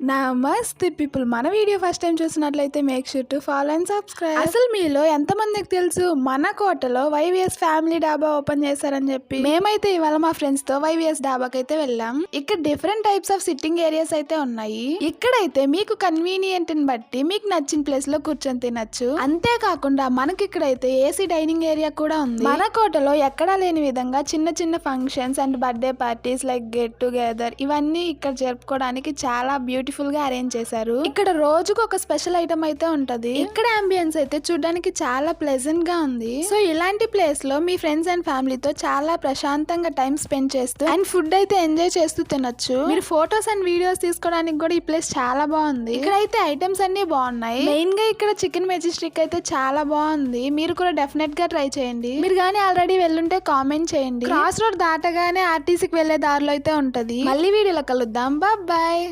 నమస్తే పీపుల్, మన video first time చూసినట్లయితే make sure to follow and subscribe. అసలు మీలో ఎంతమందికి తెలుసు మన కోటలో వైవిఎస్ ఫ్యామిలీ డాబా ఓపెన్ చేశారని చెప్పి? మేమైతే ఇవాళ మా ఫ్రెండ్స్ తో వైవిఎస్ డాబాకి అయితే వెళ్ళాం. ఇక్కడ different types of sitting areas అయితే ఉన్నాయి. ఇక్కడైతే మీకు కన్వీనియంట్ ని బట్టి మీకు నచ్చిన ప్లేస్ లో కూర్చొని తినచ్చు. అంతేకాకుండా మనకి ఇక్కడైతే ఏసీ డైనింగ్ ఏరియా కూడా ఉంది. మన కోటలో ఎక్కడా లేని విధంగా చిన్న చిన్న functions and birthday parties like get together ఇవన్నీ ఇక్కడ జరుపుకోవడానికి చాలా బ్యూటిఫుల్ గా అరేంజ్ చేశారు. ఇక్కడ రోజుకు ఒక స్పెషల్ ఐటమ్ అయితే ఉంటది. ఇక్కడ అంబియన్స్ అయితే చూడడానికి చాలా ప్లెజెంట్ గా ఉంది. సో ఇలాంటి ప్లేస్ లో మీ ఫ్రెండ్స్ అండ్ ఫ్యామిలీతో చాలా ప్రశాంతంగా టైం స్పెండ్ చేస్తూ అండ్ ఫుడ్ అయితే ఎంజాయ్ చేస్తూ తినొచ్చు. మీరు ఫొటోస్ అండ్ వీడియోస్ తీసుకోవడానికి కూడా ఈ ప్లేస్ చాలా బాగుంది. ఇక్కడ అయితే ఐటమ్స్ అన్ని బాగున్నాయి. మెయిన్ గా ఇక్కడ చికెన్ మెజెస్టిక్ అయితే చాలా బాగుంది. మీరు కూడా డెఫినెట్ గా ట్రై చేయండి. మీరు గానీ ఆల్రెడీ వెళ్ళుంటే కామెంట్ చేయండి. క్రాస్ రోడ్ దాటగానే ఆర్టీసీకి వెళ్లే దారిలో అయితే ఉంటది. మళ్ళీ వీడియోలో కలుద్దాం. బాయ్.